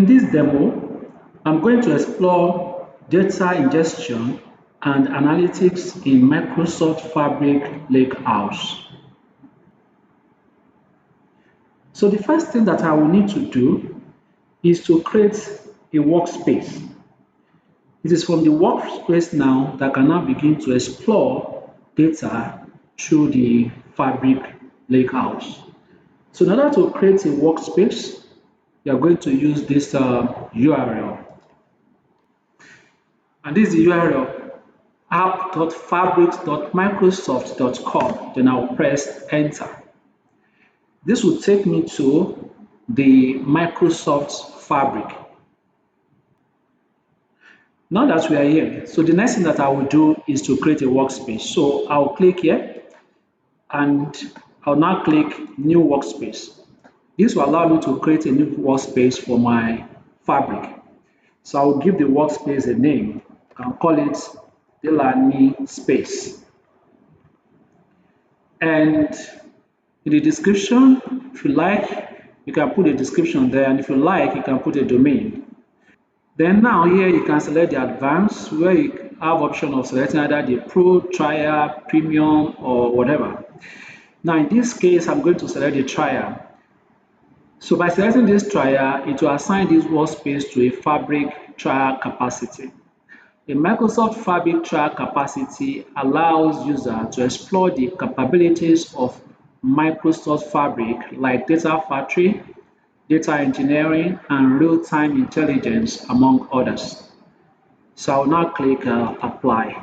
In this demo, I'm going to explore data ingestion and analytics in Microsoft Fabric Lakehouse. So the first thing that I will need to do is to create a workspace. It is from the workspace now that I can now begin to explore data through the Fabric Lakehouse. So in order to create a workspace, you are going to use this URL. And this is the URL app.fabrics.microsoft.com. Then I'll press enter. This will take me to the Microsoft Fabric. Now that we are here, so the next thing that I will do is to create a workspace. So I'll click here and I'll now click new workspace. This will allow me to create a new workspace for my Fabric. So I will give the workspace a name. I can call it Delaney Space. And in the description, if you like, you can put a description there, and if you like, you can put a domain. Then now here you can select the advanced, where you have option of selecting either the Pro, Trial, Premium, or whatever. Now in this case, I'm going to select the Trial. So by selecting this Trial, it will assign this workspace to a Fabric trial capacity. A Microsoft Fabric trial capacity allows users to explore the capabilities of Microsoft Fabric like data factory, data engineering, and real-time intelligence, among others. So I'll now click apply.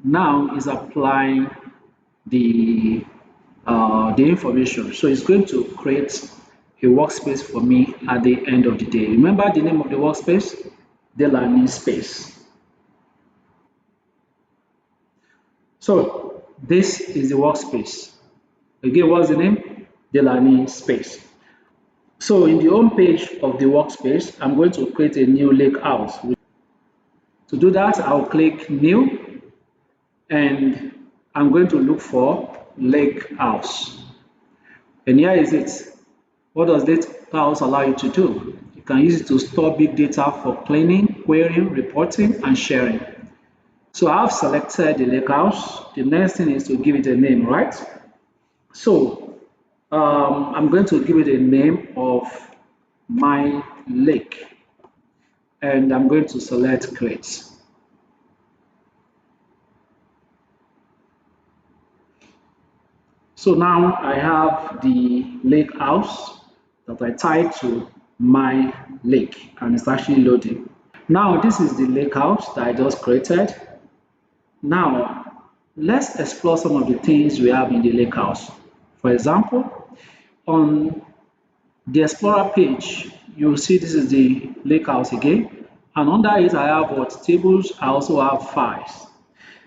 Now it's applying the information. So it's going to create a workspace for me at the end of the day. Remember the name of the workspace? Delaney Space. So this is the workspace. Again, what's the name? Delaney Space. So in the home page of the workspace, I'm going to create a new lakehouse. To do that, I'll click new and I'm going to look for lakehouse. And here is it. What does lakehouse allow you to do? You can use it to store big data for cleaning, querying, reporting, and sharing. So I've selected the lakehouse. The next thing is to give it a name, right? So I'm going to give it a name of my lake, and I'm going to select create. So now I have the lake house that I tied to my lake, and it's actually loading. Now this is the lake house that I just created. Now let's explore some of the things we have in the lake house. For example, on the Explorer page, you'll see this is the lakehouse again, and under it I have what tables. I also have files.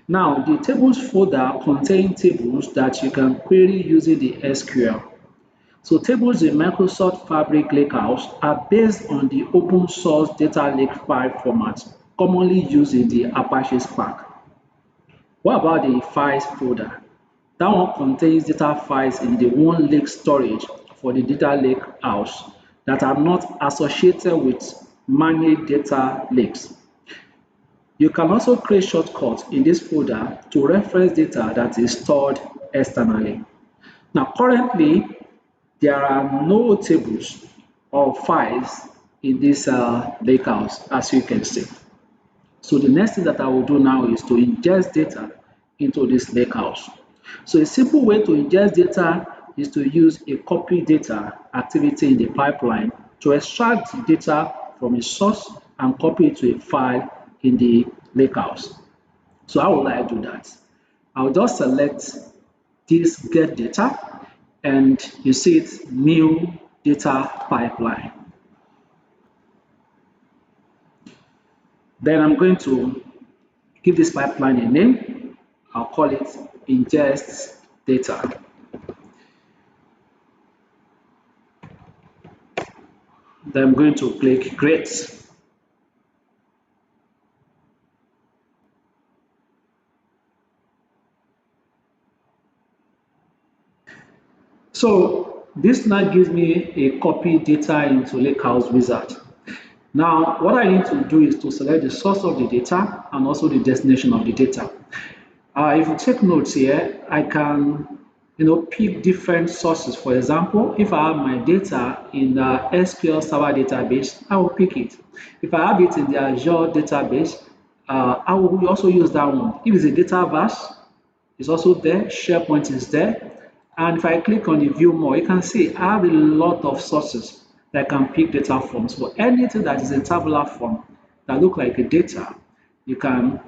Now the tables folder contains tables that you can query using the SQL. So tables in Microsoft Fabric Lakehouse are based on the open source data lake file format commonly used in the Apache Spark. What about the files folder? That one contains data files in the one lake storage for the data lake house that are not associated with managed data lakes. You can also create shortcuts in this folder to reference data that is stored externally. Now currently, there are no tables or files in this lakehouse, as you can see. So the next thing that I will do now is to ingest data into this lakehouse. So a simple way to ingest data is to use a copy data activity in the pipeline to extract the data from a source and copy it to a file in the lakehouse. So how will I do that? I'll just select this get data, and you see it's new data pipeline. Then I'm going to give this pipeline a name. I'll call it ingest data. Then I'm going to click create. So this now gives me a copy data into Lakehouse Wizard. Now, what I need to do is to select the source of the data and also the destination of the data. If you take notes here, I can pick different sources. For example, if I have my data in the SQL Server database, I will pick it. If I have it in the Azure database, I will also use that one. If it's a dataverse, it's also there. SharePoint is there. And if I click on the view more, you can see I have a lot of sources that I can pick data from. So anything that is a tabular form that look like a data, you can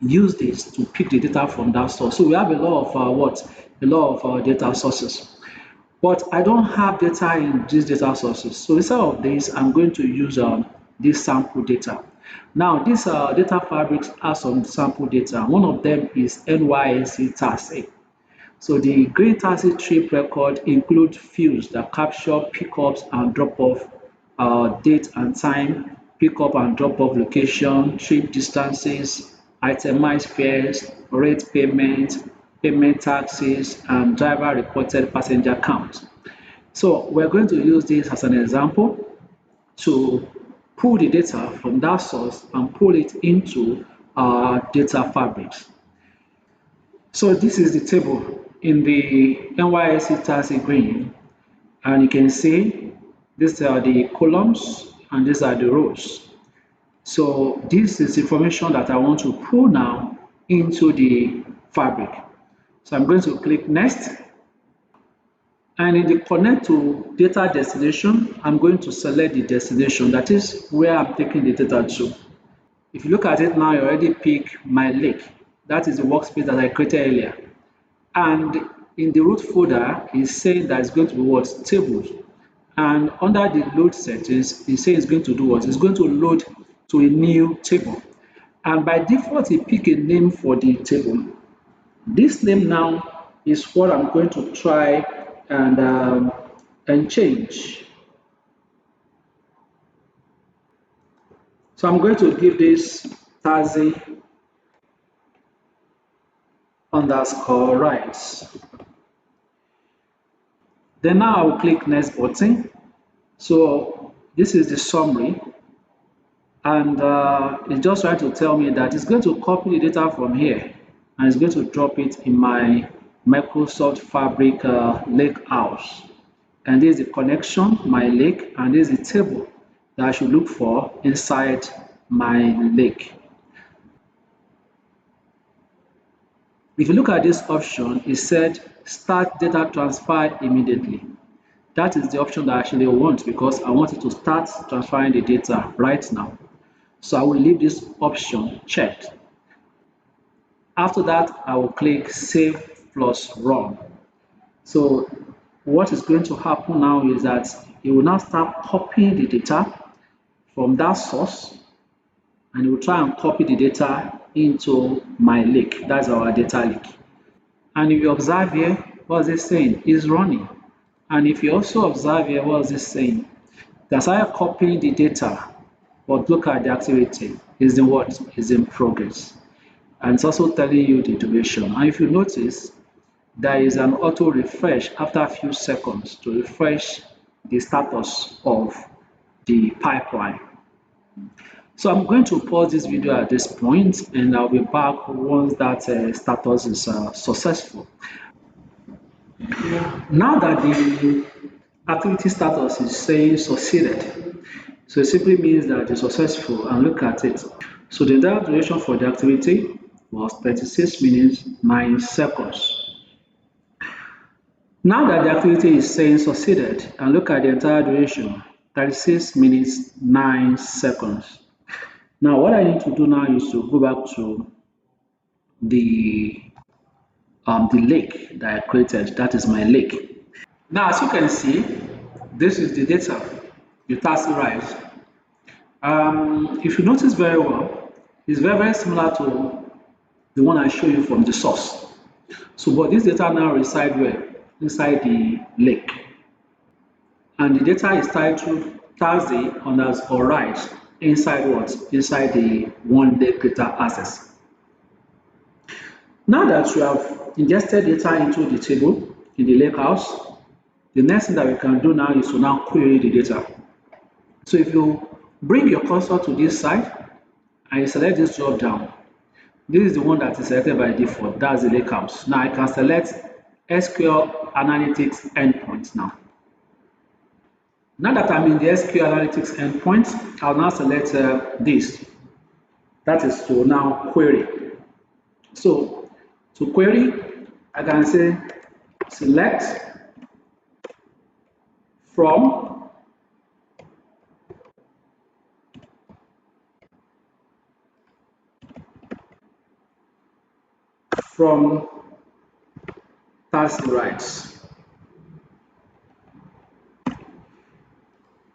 use this to pick the data from that source. So we have a lot of a lot of data sources. But I don't have data in these data sources. So instead of this, I'm going to use this sample data. Now, this data fabrics has some sample data. One of them is NYSE task. So the green taxi trip record include fields that capture pickups and drop-off, date and time, pickup and drop-off location, trip distances, itemized fares, rate payment, payment taxes, and driver reported passenger count. So we're going to use this as an example to pull the data from that source and pull it into our data fabrics. So this is the table in the NYSE taxi green, and you can see these are the columns and these are the rows. So this is information that I want to pull now into the fabric. So I'm going to click next, and in the connect to data destination, I'm going to select the destination, that is where I'm taking the data to. If you look at it now, you already pick my lake. That is the workspace that I created earlier. And in the root folder, it's saying that it's going to be what? Tables. And under the load settings, it's saying it's going to do what? It's going to load to a new table. And by default, it pick a name for the table. This name now is what I'm going to try and change. So I'm going to give this taxi underscore rights. Then now I will click next button. So this is the summary, and it's just trying to tell me that it's going to copy the data from here and it's going to drop it in my Microsoft Fabric lake house. And this is the connection, my lake, and this is the table that I should look for inside my lake. If you look at this option, it said start data transfer immediately. That is the option that I actually want because I want it to start transferring the data right now. So I will leave this option checked. After that, I will click save plus run. So what is going to happen now is that it will now start copying the data from that source, and it will try and copy the data into my lake. That's our data lake. And if you observe here, what's it saying? It's running. And if you also observe here, what's it saying? That's how copying the data, but look at the activity. Is in what? Is in progress. And it's also telling you the duration. And if you notice, there is an auto refresh after a few seconds to refresh the status of the pipeline. So I'm going to pause this video at this point, and I'll be back once that status is successful. Now that the activity status is saying succeeded, so it simply means that it's successful, and look at it. So the entire duration for the activity was 36 minutes 9 seconds. Now that the activity is saying succeeded, and look at the entire duration, 36 minutes 9 seconds. Now what I need to do now is to go back to the lake that I created. That is my lake. Now as you can see, this is the data, the taxi rides. If you notice very well, it's very similar to the one I show you from the source. So but this data now reside where? Inside the lake. And the data is titled taxi underscore rides inside what? Inside the one lake data access. Now that you have ingested data into the table in the lake house, the next thing that we can do now is to now query the data. So if you Bring your cursor to this side and you select this drop down. This is the one that is selected by default. That's the lakehouse. Now I can select SQL Analytics endpoint now. Now that I'm in the SQL Analytics endpoint, I'll now select this. That is to now query. So to query, I can say select from task rights.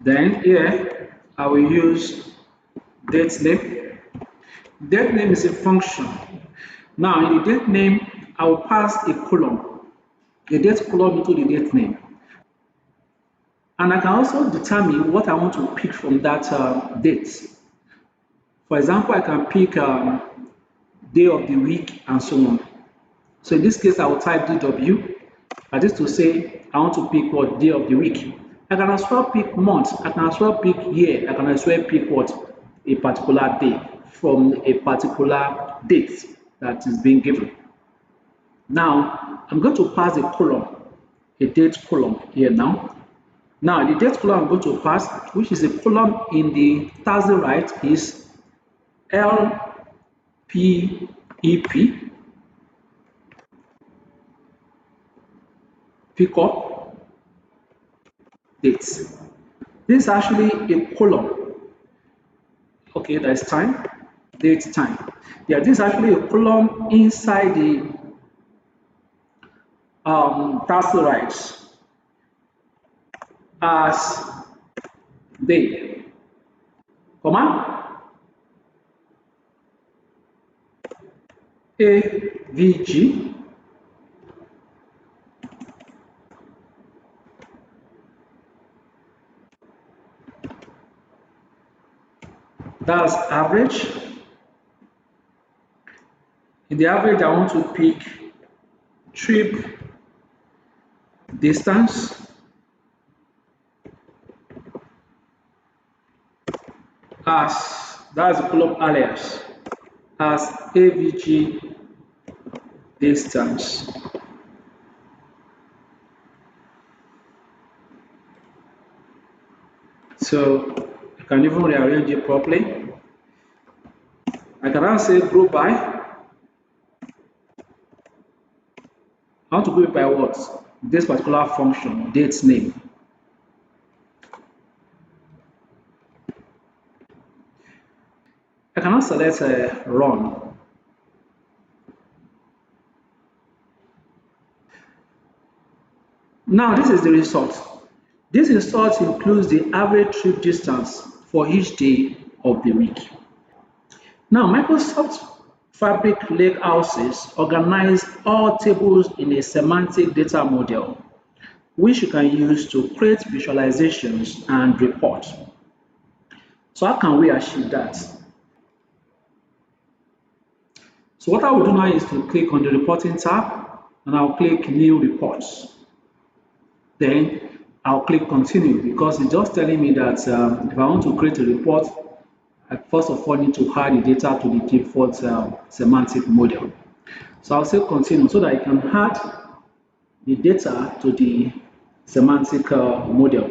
Then here I will use date name. Date name is a function. Now in the date name, I will pass a column, a date column into the date name. And I can also determine what I want to pick from that date. For example, I can pick day of the week and so on. So in this case, I will type DW. That is to say, I want to pick what day of the week. I can as well pick month. I can as well pick year. I can as well pick what a particular day from a particular date that is being given. Now, I'm going to pass a column, a date column here now. Now, the date column I'm going to pass, which is a column in the task right, is LPEP, pickup dates. This is actually a column. Okay, that's time, date, time. Yeah, this is actually a column inside the task rights as day. Command AVG that's average. In the average, I want to pick trip distance as that's the column alias as AVG distance. So I can even rearrange it properly. I can now say group by. I want to group it by what? This particular function, date name. I cannot select run. Now this is the result. This result includes the average trip distance for each day of the week. Now Microsoft Fabric Lakehouses organize all tables in a semantic data model, which you can use to create visualizations and reports. So how can we achieve that? So what I will do now is to click on the reporting tab and I'll click new reports. Then I'll click continue because it's just telling me that if I want to create a report, I first of all need to add the data to the default semantic model. So I'll say continue so that I can add the data to the semantic model.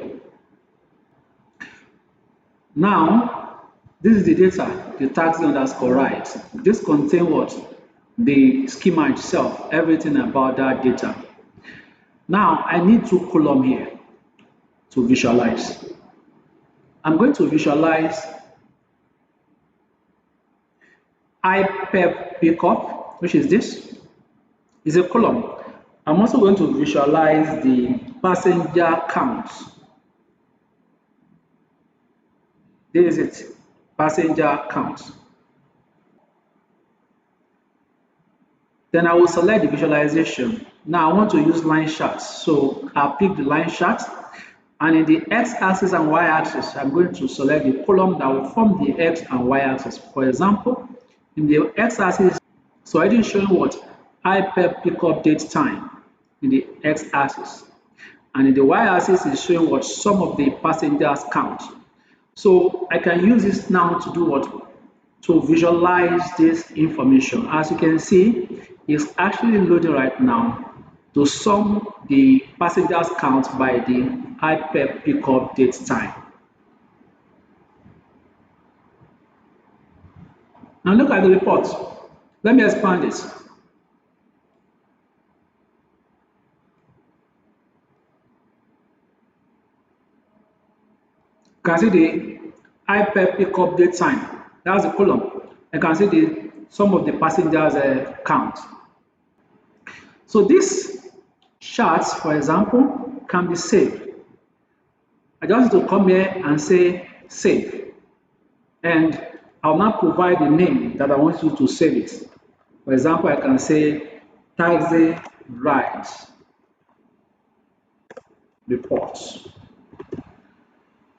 Now, this is the data, the tags underscore right. This contains what? The schema itself, everything about that data. Now, I need two columns here to visualize. I'm going to visualize IPEP pickup, which is this, is a column. I'm also going to visualize the passenger count. This is it, passenger count. Then I will select the visualization. Now I want to use line charts, so I'll pick the line chart, and in the x-axis and y-axis, I'm going to select the column that will form the x and y-axis. For example, in the x-axis, so I didn't show what IPEP pickup date time in the x-axis, and in the y-axis is showing what some of the passengers count. So I can use this now to do what? To visualize this information. As you can see, it's actually loading right now to sum the passengers count by the iPep pickup date time. Now look at the report. Let me expand this. You can see the iPep pickup date time. That's the column. You can see the some of the passengers count. So this charts, for example, can be saved. I just need to come here and say save. And I'll now provide the name that I want you to save it. For example, I can say taxi rides reports.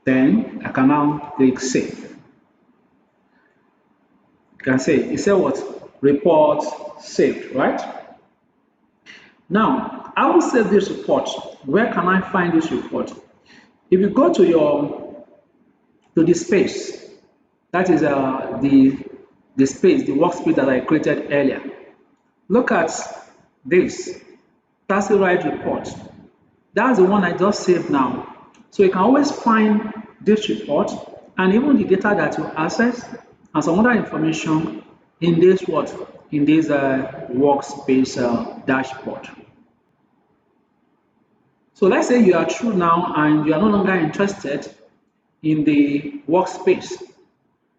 Then I can now click save. You can say, it said what? Report saved, right? Now, I will save this report. Where can I find this report? If you go to the space, that is the space, the workspace that I created earlier. Look at this taxi ride report. That's the one I just saved now. So you can always find this report and even the data that you access and some other information in this what? In this workspace dashboard. So let's say you are through now and you are no longer interested in the workspace.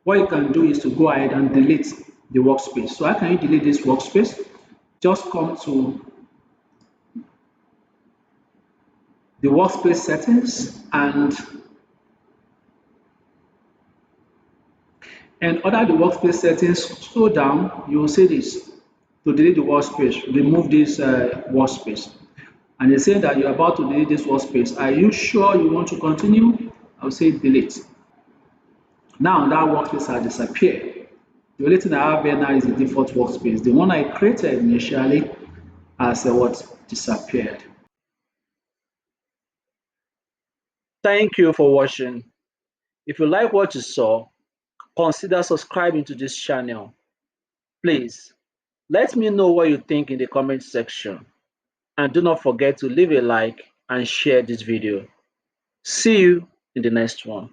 What you can do is to go ahead and delete the workspace. So how can you delete this workspace? Just come to the workspace settings and under the workspace settings, scroll down, you will see this. To delete the workspace, remove this workspace. And they say that you're about to delete this workspace. Are you sure you want to continue? I'll say delete. Now that workspace has disappeared. The only thing I have here now is the default workspace. The one I created initially has what? Disappeared. Thank you for watching. If you like what you saw, consider subscribing to this channel. Please, let me know what you think in the comment section. And do not forget to leave a like and share this video. See you in the next one.